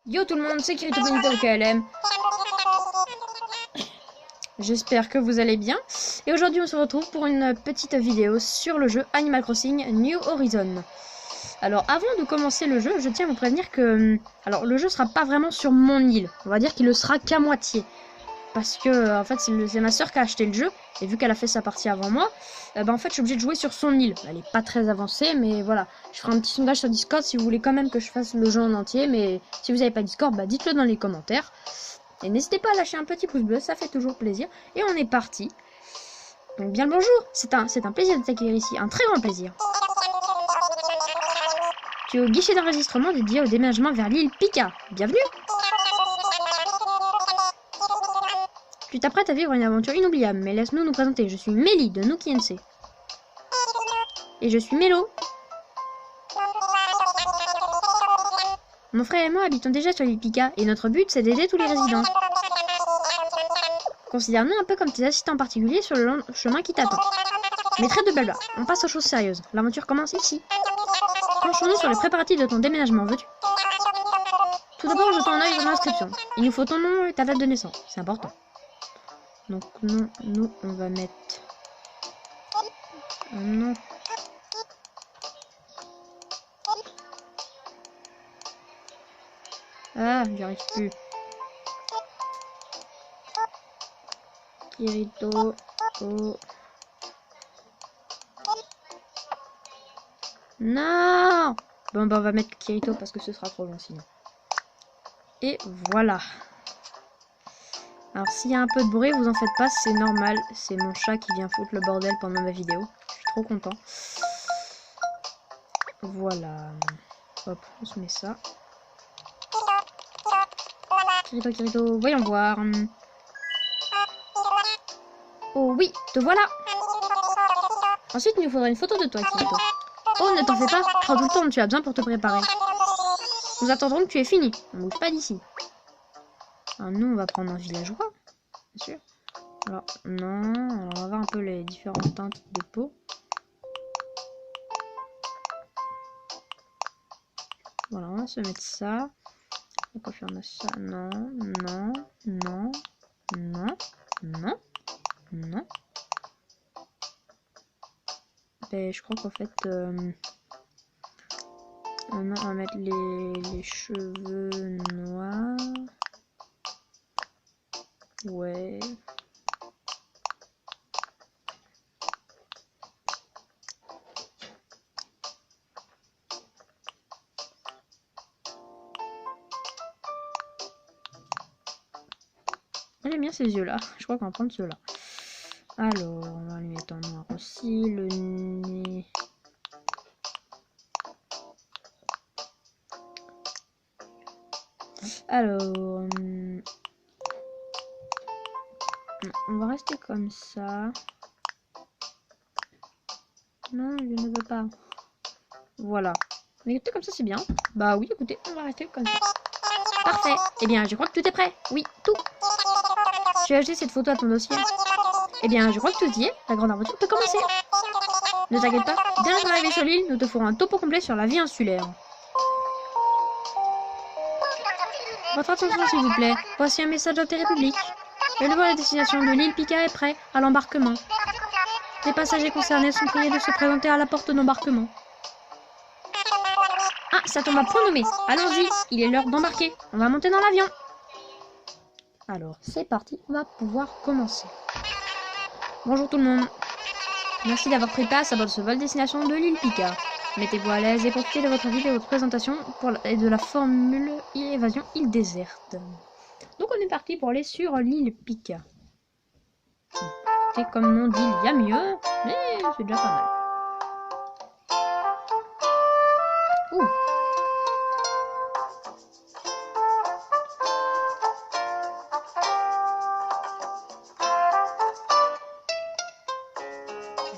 Yo tout le monde, c'est Kirito Bonito KLM. J'espère que vous allez bien. Et aujourd'hui on se retrouve pour une petite vidéo sur le jeu Animal Crossing New Horizon. Alors avant de commencer le jeu, je tiens à vous prévenir que... Alors le jeu sera pas vraiment sur mon île. On va dire qu'il le sera qu'à moitié. Parce que en fait c'est ma soeur qui a acheté le jeu. Et vu qu'elle a fait sa partie avant moi, en fait je suis obligée de jouer sur son île. Elle est pas très avancée, mais voilà. Je ferai un petit sondage sur Discord si vous voulez quand même que je fasse le jeu en entier. Mais si vous n'avez pas Discord, dites-le dans les commentaires. Et n'hésitez pas à lâcher un petit pouce bleu, ça fait toujours plaisir. Et on est parti. Donc bien le bonjour, c'est un plaisir de t'accueillir ici, un très grand plaisir. Tu es au guichet d'enregistrement dédié au déménagement vers l'île Pika. Bienvenue. Tu t'apprêtes à vivre une aventure inoubliable, mais laisse-nous nous présenter. Je suis Mélie de Nookie NC. Et je suis Mélo. Mon frère et moi habitons déjà sur l'île Pika, et notre but c'est d'aider tous les résidents. Considère-nous un peu comme tes assistants particuliers sur le long chemin qui t'attend. Mais trêve de blabla, on passe aux choses sérieuses. L'aventure commence ici. Penchons-nous sur les préparatifs de ton déménagement, veux-tu? Tout d'abord, jetons un œil sur l'inscription. Il nous faut ton nom et ta date de naissance, c'est important. Donc non, nous on va mettre un nom. Ah, j'y arrive plus. Kirito. Oh. Non. Bon, on va mettre Kirito parce que ce sera trop long sinon. Et voilà. Alors s'il y a un peu de bruit, vous en faites pas, c'est normal. C'est mon chat qui vient foutre le bordel pendant ma vidéo. Je suis trop content. Voilà. Hop, on se met ça. Kirito, Kirito, voyons voir. Oh oui, te voilà. Ensuite, il nous faudra une photo de toi, Kirito. Oh, ne t'en fais pas, prends tout le temps dont tu as besoin pour te préparer. Nous attendrons que tu aies fini. On ne bouge pas d'ici. Alors, nous, on va prendre un villageois, bien sûr. Alors, non, alors on va voir un peu les différentes teintes de peau. Voilà, on va se mettre ça. On va faire ça. Non, non, non, non, non, non. Ben, je crois qu'en fait... non, on va mettre les cheveux noirs. Ouais. J'aime bien ces yeux-là. Je crois qu'on va prendre ceux-là. Alors, on va lui mettre en noir aussi. Le nez. Alors, on va rester comme ça. Non, je ne veux pas. Voilà. Mais écoutez, comme ça, c'est bien. Bah oui, écoutez, on va rester comme ça. Parfait. Eh bien, je crois que tout est prêt. Oui, tout. Tu as ajouté cette photo à ton dossier. Eh bien, je crois que tout y est. La grande aventure peut commencer. Ne t'inquiète pas. Dès notre arrivée sur l'île, nous te ferons un topo complet sur la vie insulaire. Votre attention, s'il vous plaît. Voici un message d'intérêt public. Le vol à destination de l'île Pika est prêt à l'embarquement. Les passagers concernés sont priés de se présenter à la porte d'embarquement. Ah, ça tombe à point nommé. Allons-y, il est l'heure d'embarquer. On va monter dans l'avion. Alors, c'est parti, on va pouvoir commencer. Bonjour tout le monde. Merci d'avoir pris place à bord de ce vol destination de l'île Pika. Mettez-vous à l'aise et profitez de votre vie et de votre présentation et de la formule évasion île déserte. Donc on est parti pour aller sur l'île Pika. C'est comme on dit, il y a mieux, mais c'est déjà pas mal. Ouh.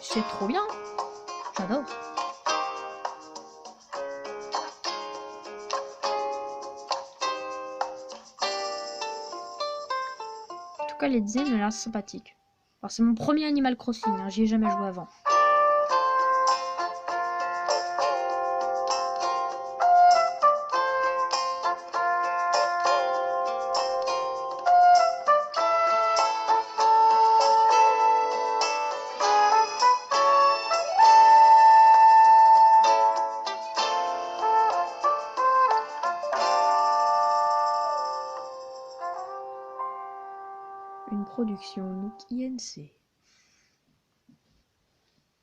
C'est trop bien. J'adore. En tout cas, les designs ont l'air sympathiques. Alors, c'est mon premier Animal Crossing, hein, j'y ai jamais joué avant. Une production Nook INC.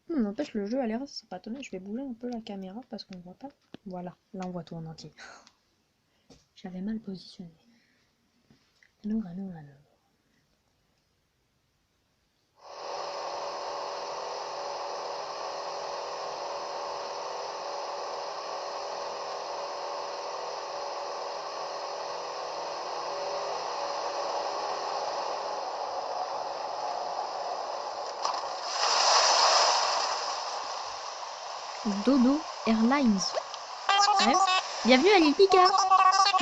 N'empêche, le jeu a l'air sympa. Attendez, je vais bouger un peu la caméra parce qu'on voit pas. Voilà, là on voit tout en entier. J'avais mal positionné. Alors. Dodo Airlines. Bref, bienvenue à l'île Pika.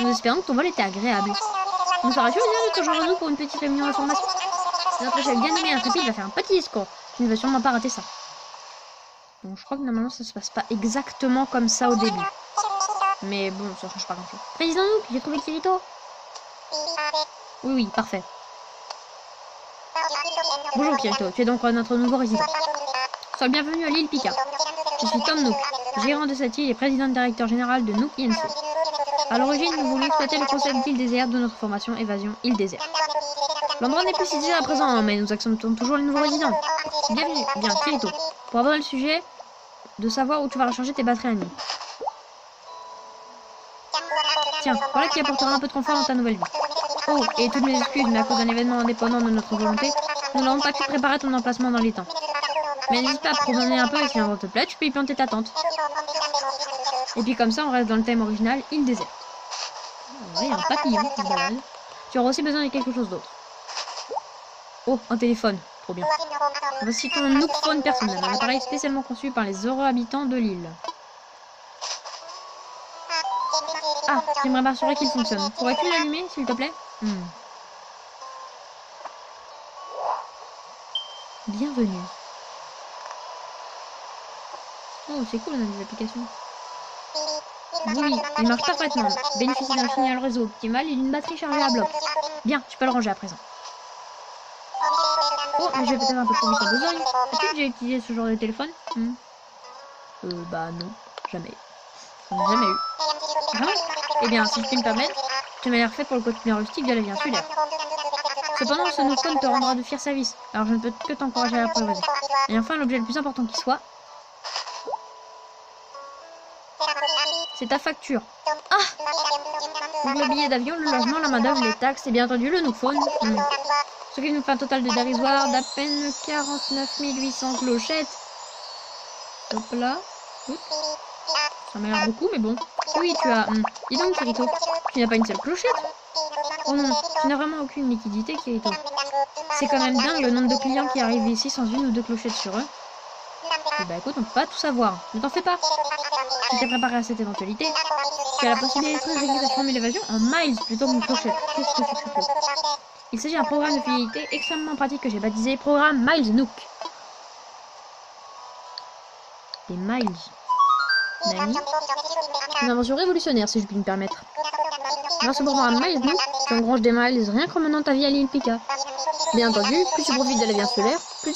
Nous espérons que ton vol était agréable. Nous seras-tu bien de te joindre à nous pour une petite réunion d'information? Notre chef bien nommé Intrépide va faire un petit discours. Tu ne vas sûrement pas rater ça. Bon, je crois que normalement ça se passe pas exactement comme ça au début. Mais bon, ça change pas grand-chose. Président Nook, j'ai trouvé Kirito. Oui, parfait. Bonjour Kirito, tu es donc notre nouveau résident. Sois le bienvenu à l'île Pika. Je suis Tom Nook, gérant de cette île et président directeur général de Nook INC. A l'origine, nous voulions exploiter le concept d'île déserte de notre formation Évasion île déserte. L'endroit n'est plus si désert à présent, mais nous acceptons toujours les nouveaux résidents. Bienvenue, bien Kirito. Pour aborder le sujet, de savoir où tu vas recharger tes batteries à nuit. Tiens, voilà qui apportera un peu de confort dans ta nouvelle vie. Oh, et toutes mes excuses, mais à cause d'un événement indépendant de notre volonté, nous n'avons pas pu préparer ton emplacement dans les temps. Mais n'hésite pas à promener un peu et si l'endroit te plaît, tu peux y planter ta tente. Et puis comme ça, on reste dans le thème original, île déserte. Oui, un papillon, c'est pas mal. Tu auras aussi besoin de quelque chose d'autre. Oh, un téléphone, trop bien. Voici ton Nook Phone personnel, un appareil spécialement conçu par les heureux habitants de l'île. Ah, j'aimerais m'assurer qu'il fonctionne. Pourrais-tu l'allumer, s'il te plaît? Bienvenue. Oh, c'est cool, on a des applications. Oui, il marche parfaitement. Bénéficie d'un signal réseau optimal et d'une batterie chargée à bloc. Bien, tu peux le ranger à présent. Oh, mais je vais peut-être un peu trop vite en besogne. As-tu déjà utilisé ce genre de téléphone? Bah non, jamais. J'en ai jamais eu. Ah, eh bien, si je puis me permettre, tu m'as l'air fait pour le côté rustique de la vie insulaire. Cependant, ce Nook Phone te rendra de fiers services, alors je ne peux que t'encourager à l'apprivoiser. Et enfin, l'objet le plus important qui soit, c'est ta facture. Ah! Donc le billet d'avion, le logement, la main-d'œuvre, les taxes et bien entendu le Nook Phone. Ce qui nous fait un total de dérisoire d'à peine 49 800 clochettes. Hop là. Oups. Ça m'a l'air beaucoup, mais bon. Oui, tu as... Dis donc, Kirito, tu n'as pas une seule clochette? Oh non, tu n'as vraiment aucune liquidité, Kirito. C'est quand même dingue le nombre de clients qui arrivent ici sans une ou deux clochettes sur eux. Et bah écoute, on peut pas tout savoir. Ne t'en fais pas. Tu t'es préparé à cette éventualité. Tu as la possibilité de transformer l'évasion en miles plutôt qu'une clochette. Qu'est-ce que tu supposes? Il s'agit d'un programme de fidélité extrêmement pratique que j'ai baptisé Programme Miles Nook. Les miles. Nani. Une invention révolutionnaire, si je puis me permettre. Grâce au programme Miles Nook, tu engranges des miles rien qu'en menant ta vie à l'île Pika. Bien entendu, plus tu profites de la vie solaire, plus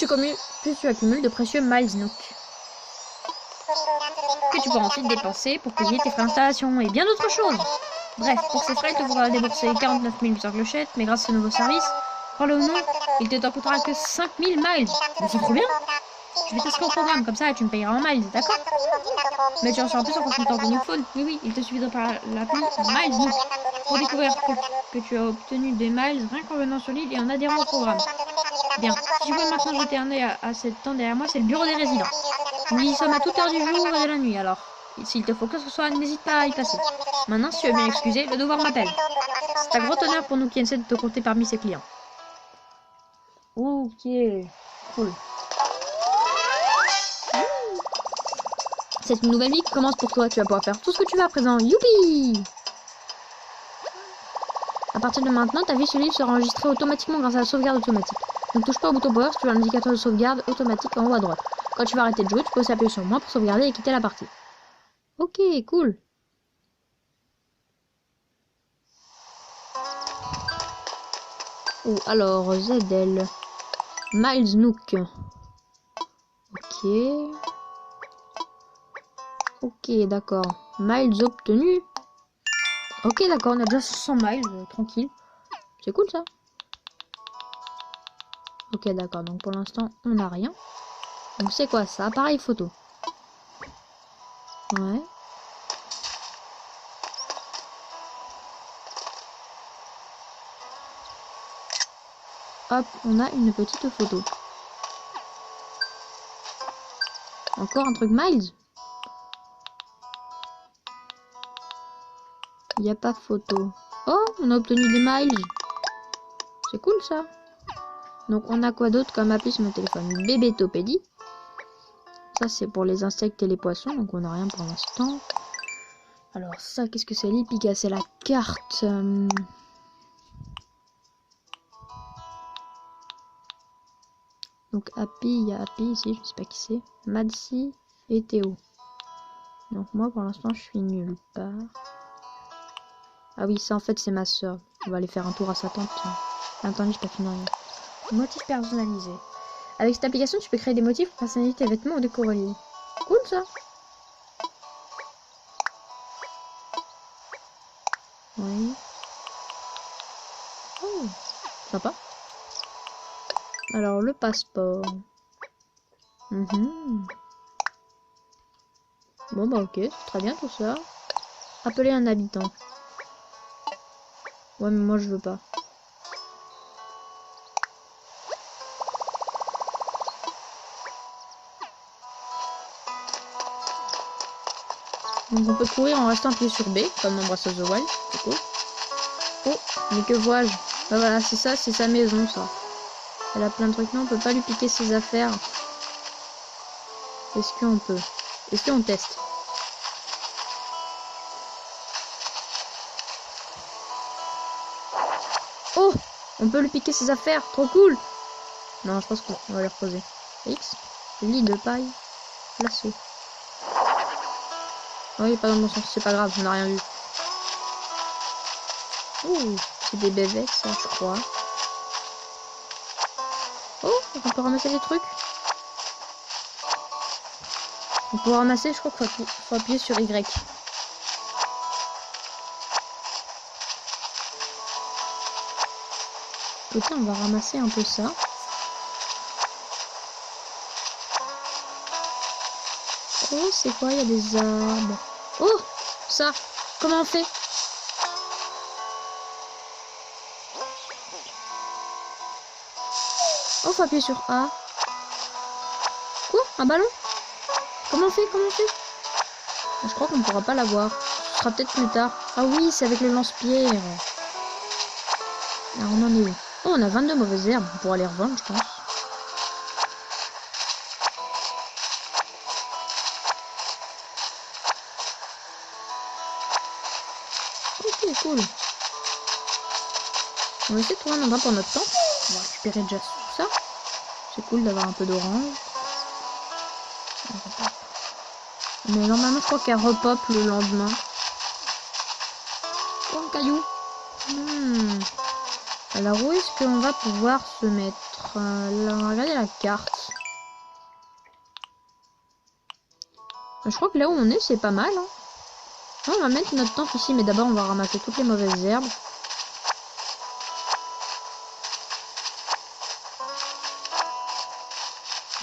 tu accumules de précieux miles Nook. Que tu pourras ensuite dépenser pour payer tes frais d'installation et bien d'autres choses. Bref, pour ces frais, il te faudra débourser 49 800 clochettes, mais grâce à ce nouveau service, crois-le ou non, il te coûtera que 5000 miles. Mais c'est trop bien! Je vais t'inscrire au programme, comme ça tu me payeras en miles, d'accord? Mais tu en sais en plus en consultant ton Nook Phone. Oui, il te suffit de faire l'appli Miles Nook pour découvrir que tu as obtenu des miles rien qu'en venant sur l'île et en adhérant au programme. Bien, si je veux maintenant jeter un œil à cette tente derrière moi, c'est le bureau des résidents. Nous y sommes à toute heure du jour et de la nuit, alors s'il te faut que ce soit, n'hésite pas à y passer. Maintenant, si tu veux bien excuser, le devoir m'appelle. C'est un grand honneur pour nous qui essaient de te compter parmi ses clients. Ok, cool. C'est une nouvelle vie qui commence pour toi, tu vas pouvoir faire tout ce que tu veux à présent. Youpi! À partir de maintenant, ta vie sur l'île sera enregistrée automatiquement grâce à la sauvegarde automatique. Ne touche pas au bouton power si tu as l'indicateur de sauvegarde automatique en haut à droite. Quand tu vas arrêter de jouer, tu peux aussi appuyer sur moi pour sauvegarder et quitter la partie. Ok, cool. Oh, alors, ZL. Miles Nook. Ok. Ok, d'accord. Miles obtenus. Ok, d'accord, on a déjà 100 miles, tranquille. C'est cool ça. Ok, d'accord. Donc pour l'instant, on n'a rien. Donc c'est quoi ça? Appareil photo. Ouais. Hop, on a une petite photo. Encore un truc Miles? Il n'y a pas photo. Oh, on a obtenu des Miles. C'est cool ça. Donc on a quoi d'autre comme appli sur mon téléphone? Bébétopédie. Ça c'est pour les insectes et les poissons. Donc on n'a rien pour l'instant. Alors ça, qu'est-ce que c'est? L'Epica, c'est la carte. Donc Happy, il y a Happy ici, je sais pas qui c'est. Madsi et Théo. Donc moi pour l'instant je suis nulle part. Ah oui, ça en fait c'est ma soeur. On va aller faire un tour à sa tante. Attendez, j'ai pas fini rien. Motif personnalisé. Avec cette application, tu peux créer des motifs pour personnaliser tes vêtements ou décorer le lit. Cool ça. Oui. Oh, sympa. Alors le passeport. Bon bah ok, c'est très bien tout ça. Appeler un habitant. Ouais mais moi je veux pas. Donc on peut courir en restant appuyé sur B, comme dans Breath of the Wild, c'est cool. Oh, mais que vois-je? Bah voilà, c'est ça, c'est sa maison ça. Elle a plein de trucs, non, on peut pas lui piquer ses affaires. Est-ce qu'on peut? Est-ce qu'on teste? Oh, on peut lui piquer ses affaires, trop cool. Non, je pense qu'on va les reposer. X, lit de paille, lasso. Oui, pas dans le bon sens, c'est pas grave, on n'a rien vu. Ouh, c'est des bébés ça, je crois. Oh, on peut ramasser des trucs. On peut ramasser, je crois qu'il faut appuyer sur Y. Écoutez, on va ramasser un peu ça. Oh, c'est quoi? Il y a des arbres. Oh, ça. Comment on fait? Oh, faut appuyer sur A. Quoi? Un ballon? Comment on fait? Comment on fait? Je crois qu'on ne pourra pas l'avoir. Ce sera peut-être plus tard. Ah oui, c'est avec le lance-pierre. Alors, on en est où? Oh, on a 22 mauvaises herbes. On pourra les revendre, je pense. Ok, cool. On va essayer de trouver un endroit pour notre tente. On va récupérer déjà tout ça. C'est cool d'avoir un peu d'orange. Mais normalement, je crois qu'elle repop le lendemain. Oh, un caillou. Alors, où est-ce qu'on va pouvoir se mettre? Là, on va regarder la carte. Je crois que là où on est, c'est pas mal. Hein. On va mettre notre tente ici, mais d'abord, on va ramasser toutes les mauvaises herbes.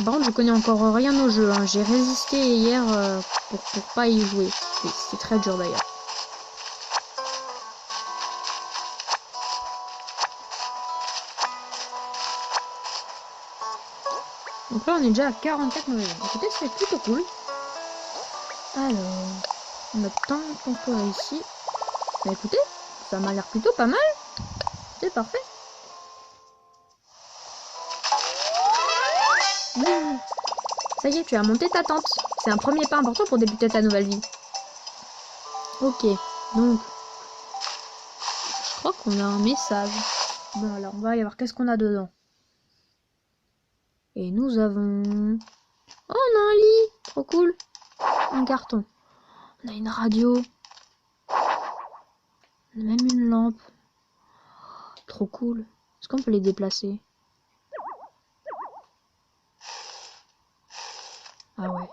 Par contre, je connais encore rien au jeu. Hein. J'ai résisté hier pour pas y jouer. C'est très dur d'ailleurs. Donc là, on est déjà à 44 mauvaises herbes. Écoutez, c'est plutôt cool. Alors, notre tente qu'on ici. Bah écoutez, ça m'a l'air plutôt pas mal. C'est parfait. Ça y est, tu as monté ta tente. C'est un premier pas important pour débuter ta nouvelle vie. Ok, donc je crois qu'on a un message. Bon alors, on va y voir qu'est-ce qu'on a dedans. Et nous avons... Oh, on a un lit. Trop cool. Un carton. On a une radio. On a même une lampe. Trop cool. Est-ce qu'on peut les déplacer? Ah ouais.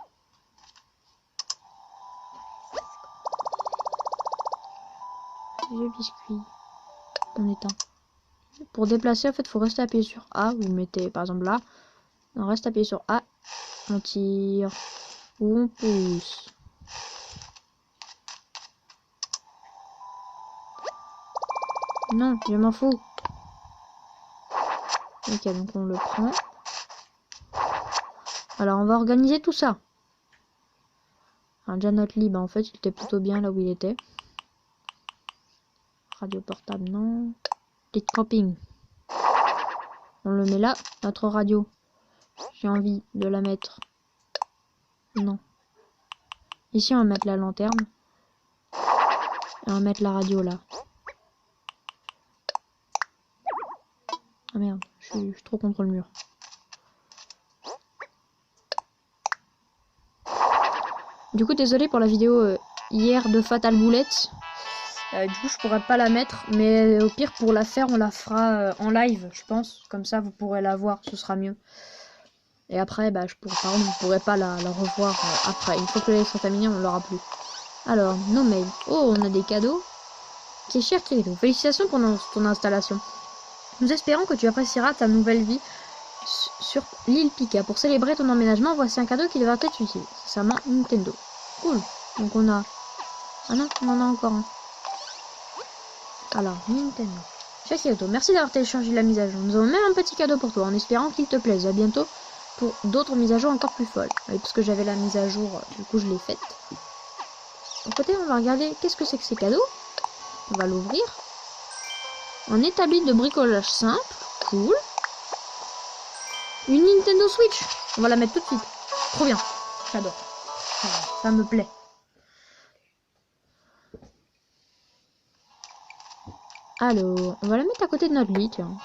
Le biscuit. On éteint. Pour déplacer, en fait, il faut rester appuyé sur A. Vous mettez, par exemple, là. On reste appuyé sur A. On tire. Ou on pousse. Non, je m'en fous. Ok, donc on le prend. Alors, on va organiser tout ça. Alors, déjà, notre lit, bah, en fait, il était plutôt bien là où il était. Radio portable, non. Lit de camping. On le met là, notre radio. J'ai envie de la mettre. Non. Ici, on va mettre la lanterne. Et on va mettre la radio là. Ah merde, je suis trop contre le mur. Du coup, désolé pour la vidéo hier de Fatal Bullet. Du coup, je pourrais pas la mettre, mais au pire, pour la faire, on la fera en live, je pense. Comme ça, vous pourrez la voir, ce sera mieux. Et après, bah, par contre, vous pourrez pas la revoir après. Une fois que les sont terminés, on l'aura plus. Alors, nos mails. Oh, on a des cadeaux. C'est cher, Kirito. Félicitations pour ton installation. Nous espérons que tu apprécieras ta nouvelle vie sur l'île Pika. Pour célébrer ton emménagement, voici un cadeau qui devrait être utile. C'est sa main Nintendo. Cool. Donc on a... Ah non, on en a encore un. Alors, Nintendo. Cher Kirito, merci d'avoir téléchargé la mise à jour. Nous avons même un petit cadeau pour toi, en espérant qu'il te plaise. À bientôt pour d'autres mises à jour encore plus folles. Oui, parce que j'avais la mise à jour, du coup je l'ai faite. De côté, on va regarder qu'est-ce que c'est que ces cadeaux. On va l'ouvrir. Un établi de bricolage simple. Cool. Une Nintendo Switch. On va la mettre tout de suite. Trop bien. J'adore. Ça me plaît. Alors, on va la mettre à côté de notre lit, tiens.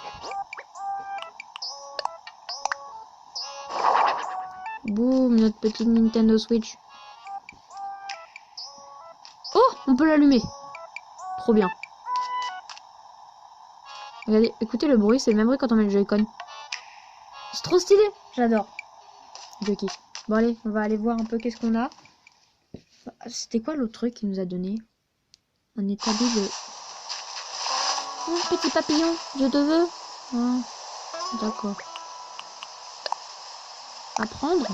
Boum, notre petite Nintendo Switch. Oh, on peut l'allumer. Trop bien. Regardez, écoutez le bruit, c'est le même bruit quand on met le Joy-Con. C'est trop stylé, j'adore. Je kiffe. Bon allez, on va aller voir un peu qu'est-ce qu'on a. C'était quoi l'autre truc qu'il nous a donné? Un établi de... Oh, petit papillon, je te veux. Oh, d'accord. À prendre?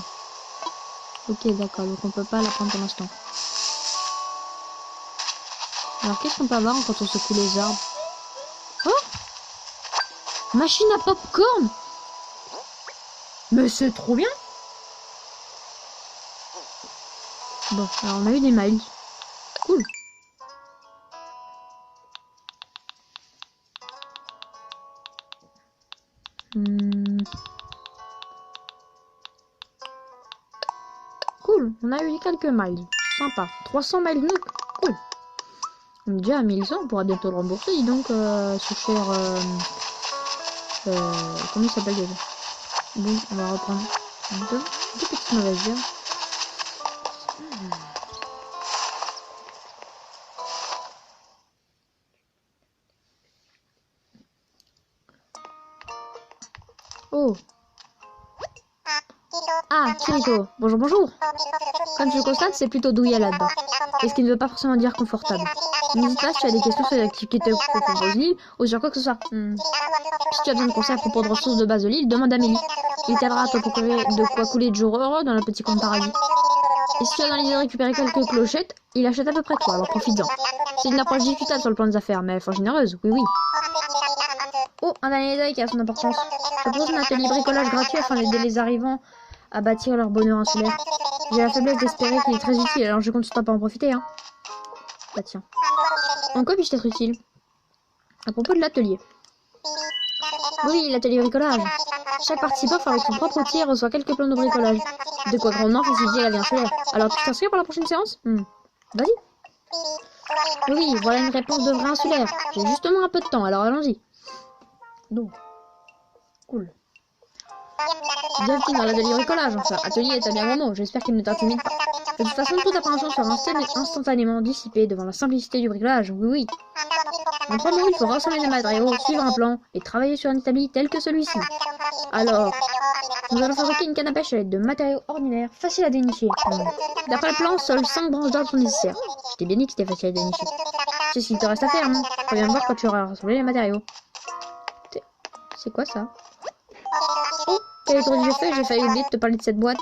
Ok, d'accord, donc on peut pas la prendre pour l'instant. Alors qu'est-ce qu'on peut avoir quand on secoue les arbres? Oh, machine à popcorn. Mais c'est trop bien. Bon, alors on a eu des miles. Cool. Cool, on a eu quelques miles. Sympa. 300 miles Nook. Cool. On est déjà à 1100, on pourra bientôt le rembourser. Donc, ce cher... comment il s'appelle déjà? Bon, on va reprendre deux petites mauvaises herbes. Oh. Ah, Kirito. Bonjour, bonjour. Comme tu le constates, c'est plutôt douillet là-dedans. Et ce qui ne veut pas forcément dire confortable. N'hésite pas si tu as des questions sur les activités que propose l'île ou sur quoi que ce soit. Si tu as besoin de conseils à propos de ressources de base de l'île, demande à Amélie. Il t'aidera à te procurer de quoi couler de jours heureux dans le petit coin de paradis. Et si tu as dans l'idée de récupérer quelques clochettes, il achète à peu près toi, alors profites-en. C'est une approche discutable sur le plan des affaires, mais fort généreuse, oui oui. Oh, un dernier détail qui a son importance. Je propose un atelier bricolage gratuit afin d'aider les arrivants à bâtir leur bonheur insulaire. J'ai la faiblesse d'espérer qu'il est très utile, alors je compte sur toi pour en profiter, hein. Bah tiens. En quoi puis-je être utile? À propos de l'atelier. Oui, l'atelier bricolage. Chaque participant fabrique son propre outil et reçoit quelques plans de bricolage. De quoi grandement faciliter la vie insulaire. Alors tu t'inscris pour la prochaine séance? Vas-y. Oui, voilà une réponse de vrai insulaire. J'ai justement un peu de temps, alors allons-y. Donc, cool. Bienvenue dans l'atelier bricolage, enfin, atelier est un bien grand mot, j'espère qu'il ne t'intimide pas. De toute façon, toute appréhension sera instantanément dissipée devant la simplicité du bricolage, oui oui. En 3 mots, il faut rassembler des matériaux, suivre un plan, et travailler sur un établi tel que celui-ci. Alors, nous allons fabriquer une canne à pêche à l'aide de matériaux ordinaires, faciles à dénicher. D'après le plan, seules 5 branches d'arbres sont nécessaires. Je t'ai bien dit que c'était facile à dénicher. C'est ce qu'il te reste à faire, non? Reviens me voir quand tu auras rassemblé les matériaux. C'est quoi ça? Oh, quel étour j'ai fait? J'ai failli oublier de te parler de cette boîte.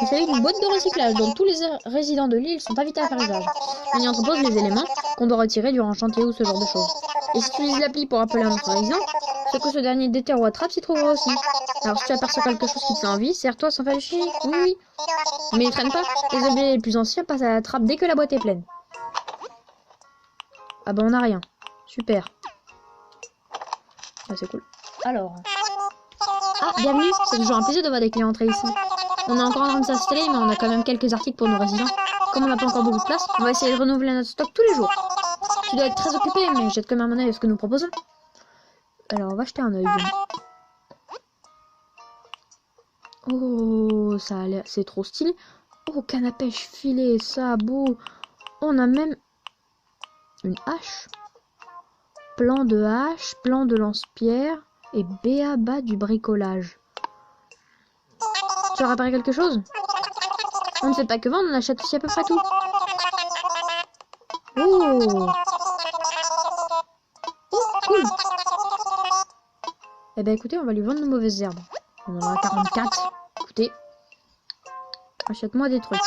Il s'agit d'une boîte de recyclage dont tous les résidents de l'île sont invités à faire usage. On y entrepose les éléments qu'on doit retirer durant un chantier ou ce genre de choses. Et si tu utilises l'appli pour appeler un autre résident, ce que ce dernier déterre ou attrape s'y trouvera aussi. Alors si tu aperçois quelque chose qui te fait envie, serre-toi sans faire du chichi. Oui, oui. Mais ne traîne pas. Les objets les plus anciens passent à la trappe dès que la boîte est pleine. Ah bah on a rien. Super. Ah c'est cool. Alors. Ah, bienvenue. C'est toujours un plaisir de voir des clients entrer ici. On est encore en train de s'installer, mais on a quand même quelques articles pour nos résidents. Comme on n'a pas encore beaucoup de place, on va essayer de renouveler notre stock tous les jours. Tu dois être très occupé, mais jette quand même un œil à ce que nous proposons. Alors, on va jeter un œil. Oh, ça a l'air... C'est trop stylé. Oh, canne à pêche, filet, sabot. On a même une hache. Plan de hache, plan de lance-pierre et b.a.-ba du bricolage. Tu as réparé quelque chose? On ne fait pas que vendre, on achète aussi à peu près tout. Oh, cool. Eh ben écoutez, on va lui vendre nos mauvaises herbes. On en aura 44. Écoutez, achète-moi des trucs.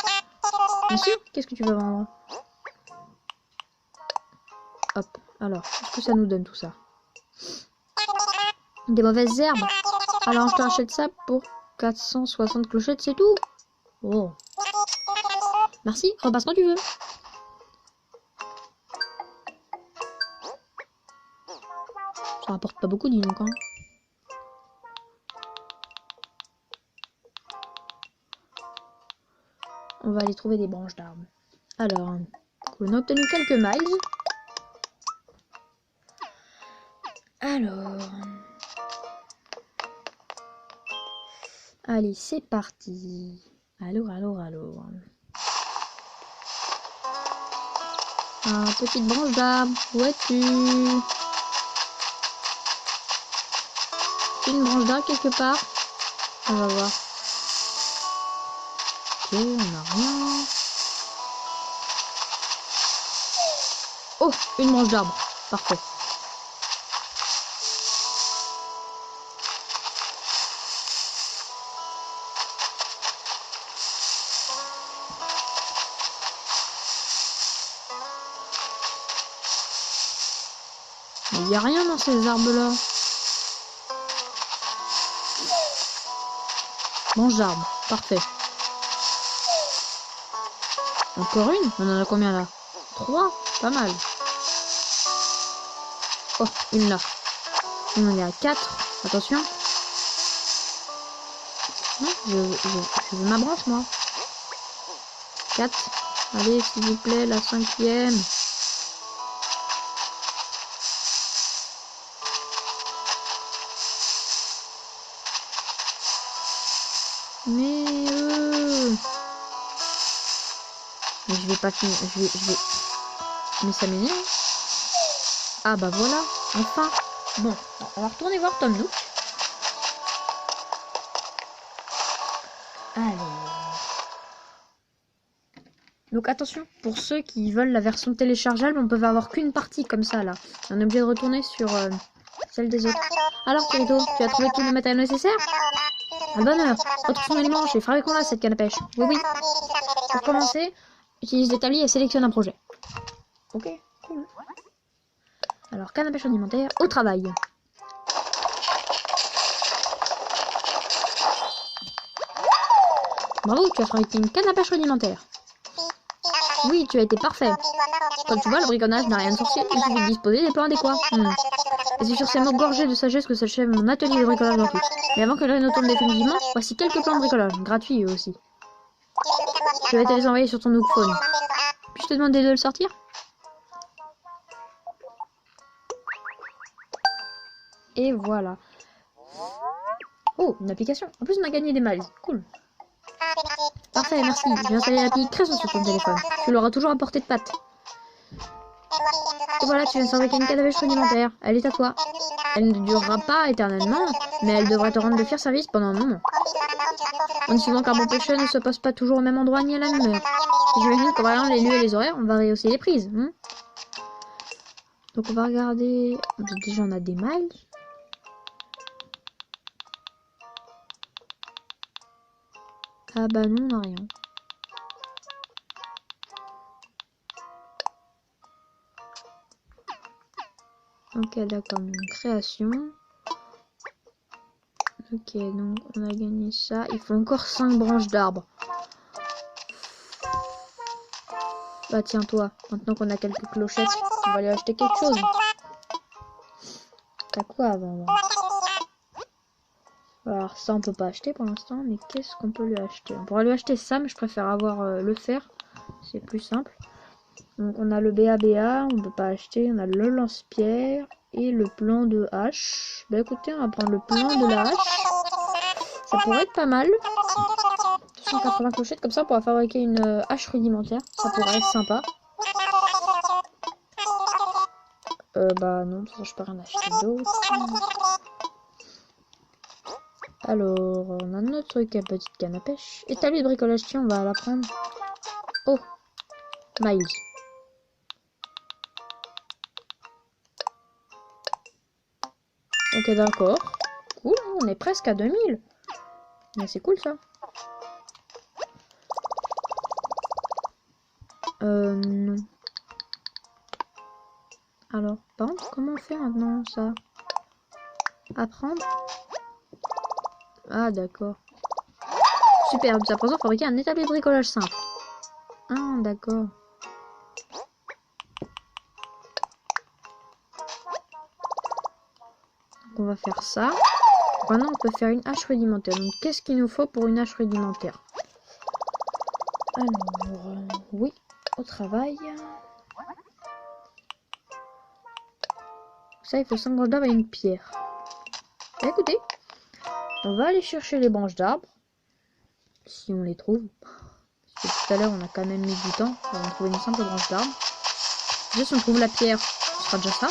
Monsieur, qu'est-ce que tu veux vendre? Hop, alors, qu'est-ce que ça nous donne tout ça? Des mauvaises herbes. Alors je te rachète ça pour 460 clochettes, c'est tout. Oh. Merci, repasse quand tu veux. Ça rapporte pas beaucoup, dis donc. Hein. On va aller trouver des branches d'arbres. Alors, on a obtenu quelques miles. Alors... Allez, c'est parti. Allô. Ah, petite branche d'arbre, où es-tu? Une branche d'arbre quelque part? On va voir. Ok, on n'a rien. Oh, une branche d'arbre. Parfait. Il n'y a rien dans ces arbres-là. Branche d'arbre, parfait. Encore une? On en a combien là? 3? Pas mal. Oh, une là. On en est à 4. Attention. Non, je veux ma branche, moi. 4. Allez, s'il vous plaît, la 5e. Mais je vais pas finir. Je vais. Mais ça m'énerve. Ah bah voilà, enfin. Bon, on va retourner voir Tom Nook. Alors. Donc attention, pour ceux qui veulent la version téléchargeable, on peut avoir qu'une partie comme ça là. On est obligé de retourner sur celle des autres. Alors Kirito, tu as trouvé tout le matériel nécessaire? À bonne heure. Retrouve les manches et fabriquons-la cette canne à pêche. Oui, oui. Pour commencer, utilise l'établi et sélectionne un projet. Ok, cool. Alors, canne à pêche alimentaire, au travail. Bravo, tu as fabriqué une canne à pêche alimentaire. Oui, tu as été parfait. Comme tu vois, le bricolage n'a rien de sorcier, il suffit de disposer des plans adéquats. Et c'est sur ces mots gorgés de sagesse que s'achève mon atelier de bricolage gratuit. Mais avant que le réseau tourne définitivement, voici quelques plans de bricolage, gratuits eux aussi. Je vais te les envoyer sur ton Nook Phone. Puis-je te demander de le sortir? Et voilà. Oh, une application. En plus, on a gagné des miles. Cool. Parfait, merci. J'ai installé l'appli Création sur ton téléphone. Tu l'auras toujours à portée de patte. Et voilà, tu viens de fabriquer une canne à pêche alimentaire. Elle est à toi. Elle ne durera pas éternellement, mais elle devrait te rendre de fiers services pendant un moment. On dit souvent qu'un bon pêcheur ne se pose pas toujours au même endroit ni à la même heure. J'imagine qu'en variant les lieux et les horaires, on varie aussi les prises. Donc on va regarder... Déjà on a des miles. Ah bah non, on n'a rien. Ok, d'accord, donc création. Ok, donc on a gagné ça. Il faut encore 5 branches d'arbres. Bah tiens toi, maintenant qu'on a quelques clochettes, on va aller acheter quelque chose. T'as quoi avant? Alors ça on peut pas acheter pour l'instant, mais qu'est-ce qu'on peut lui acheter? On pourrait lui acheter ça, mais je préfère avoir le fer. C'est plus simple. Donc on a le BABA, on peut pas acheter. On a le lance-pierre et le plan de hache. Bah écoutez, on va prendre le plan de la hache. Ça pourrait être pas mal. 280 clochettes, comme ça on pourra fabriquer une hache rudimentaire. Ça pourrait être sympa. Bah non, je peux rien acheter d'autre. Alors, on a notre truc à petite canne à pêche. Établi de bricolage, tiens, on va la prendre. Oh, Miles. Ok, d'accord. Cool, on est presque à 2000. Mais c'est cool ça. Non. Alors, par contre, comment on fait maintenant ça? Apprendre? Ah, d'accord. Super, à présent, fabriquer un établi de bricolage simple. Ah, d'accord. Donc, on va faire ça. Maintenant, on peut faire une hache rudimentaire. Donc, qu'est-ce qu'il nous faut pour une hache rudimentaire? Alors, oui, au travail. Ça, il faut 5 branches d'arbres et une pierre. Bah, écoutez, on va aller chercher les branches d'arbres. Si on les trouve. Parce que tout à l'heure, on a quand même mis du temps pour trouver une simple branche d'arbre. Déjà, si on trouve la pierre, ce sera déjà ça.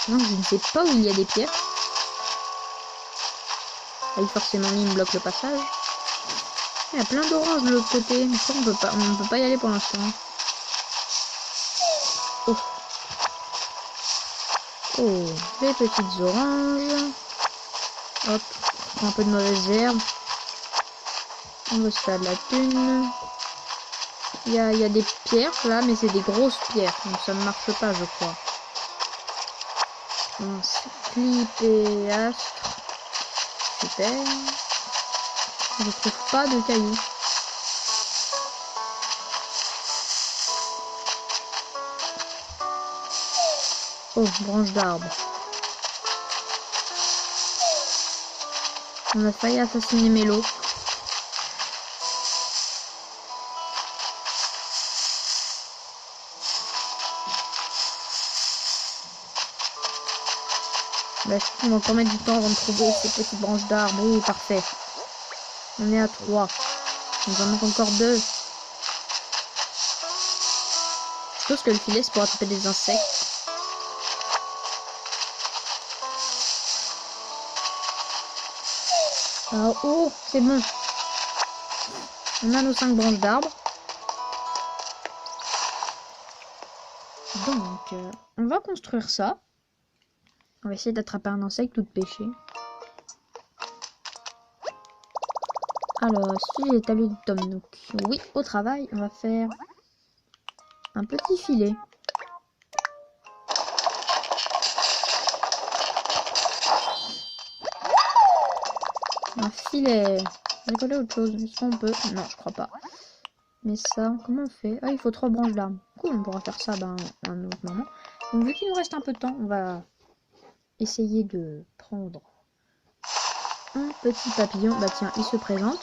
Donc, je ne sais pas où il y a des pierres. Ah oui, forcément, il me bloque le passage. Il y a plein d'oranges de l'autre côté. Mais ça, on peut pas y aller pour l'instant. Oh. Oh, des petites oranges. Hop, on prend un peu de mauvaises herbes. On veut ça de la thune. Il y a des pierres là, mais c'est des grosses pierres. Donc ça ne marche pas, je crois. Bon, clip et astre. Super. Je trouve pas de cailloux. Oh, branche d'arbre. On a failli assassiner Mélo. Bah, on va encore mettre du temps avant de trouver ces petites branches d'arbre. Oh, parfait. On est à 3. Il nous en manque encore 2. Je suppose que le filet, c'est pour attraper des insectes. Alors, oh, c'est bon. On a nos 5 branches d'arbre. Donc, on va construire ça. On va essayer d'attraper un insecte ou de pêcher. Alors, si j'ai établi de Tom Nook. Oui, au travail, on va faire un petit filet. Un filet. Rigoler autre chose. Est-ce qu'on peut? Non, je crois pas. Mais ça, comment on fait? Ah, il faut 3 branches d'arbre. Cool, on pourra faire ça à un autre moment. Donc, vu qu'il nous reste un peu de temps, on va essayer de prendre un petit papillon. Bah tiens, il se présente.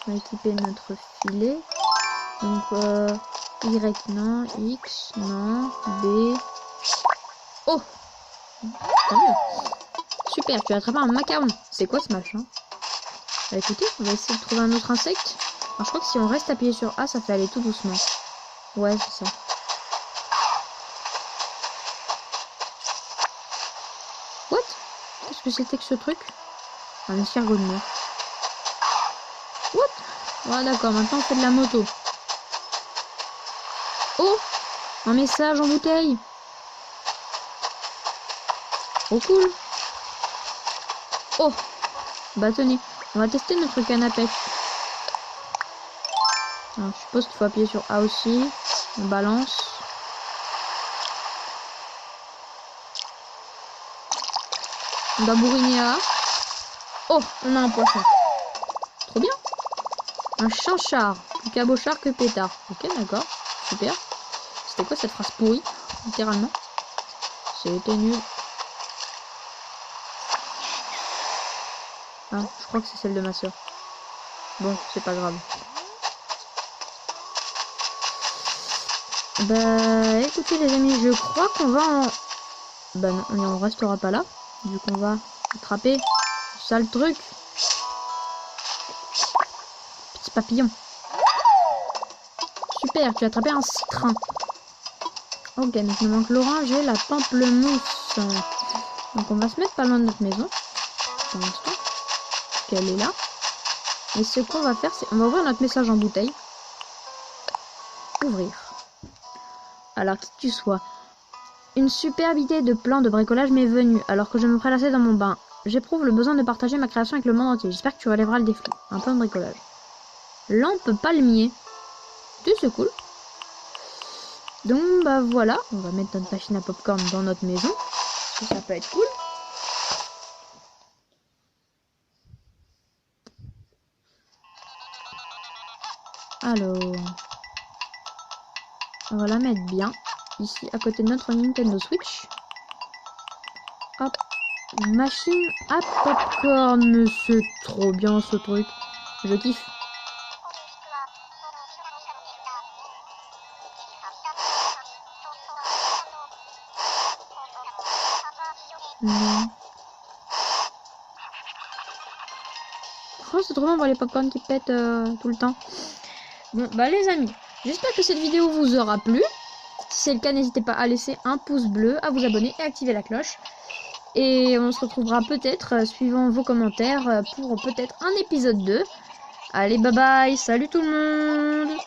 On va équiper notre filet. Donc, Y, non. X, non. B. Oh! Tant mieux. Super, tu as attrapé un macaron. C'est quoi ce machin? Bah écoutez, on va essayer de trouver un autre insecte. Alors, je crois que si on reste appuyé sur A, ça fait aller tout doucement. Ouais, c'est ça. What? Qu'est-ce que c'était que ce truc? Un escargot de mer. What? Ouais, d'accord, maintenant on fait de la moto. Oh! Un message en bouteille. Oh, cool. Oh! Bah tenez, on va tester notre canne à pêche. Alors, je suppose qu'il faut appuyer sur A aussi. On balance. On doit bourriner A. Oh, on a un poisson. Trop bien. Un chanchard. Plus cabochard que pétard. Ok, d'accord. Super. C'était quoi cette phrase pourrie? Littéralement. C'était nul. Ah, je crois que c'est celle de ma soeur. Bon, c'est pas grave. Bah, écoutez les amis, je crois qu'on va en... Bah non, on restera pas là. Vu qu'on va attraper ce sale truc. Petit papillon. Super, tu as attrapé un citron. Ok, donc il nous manque l'orange et la pamplemousse. Donc on va se mettre pas loin de notre maison. Pour l'instant. Qu'elle est là. Et ce qu'on va faire, c'est... On va ouvrir notre message en bouteille. Ouvrir. Alors, qui que tu sois. Une superbe idée de plan de bricolage m'est venue, alors que je me prélassais dans mon bain. J'éprouve le besoin de partager ma création avec le monde entier. J'espère que tu relèveras le défi. Un plan de bricolage. Lampe palmier. C'est cool. Donc, bah voilà. On va mettre notre machine à popcorn dans notre maison. Ça peut être cool. Alors, on va la mettre bien ici à côté de notre Nintendo Switch. Hop, machine à popcorn, mais c'est trop bien ce truc, je kiffe. Oh, c'est trop bien voir les popcorn qui pètent tout le temps. Bon, bah les amis, j'espère que cette vidéo vous aura plu. Si c'est le cas, n'hésitez pas à laisser un pouce bleu, à vous abonner et à activer la cloche. Et on se retrouvera peut-être, suivant vos commentaires, pour peut-être un épisode 2. Allez, bye bye, salut tout le monde!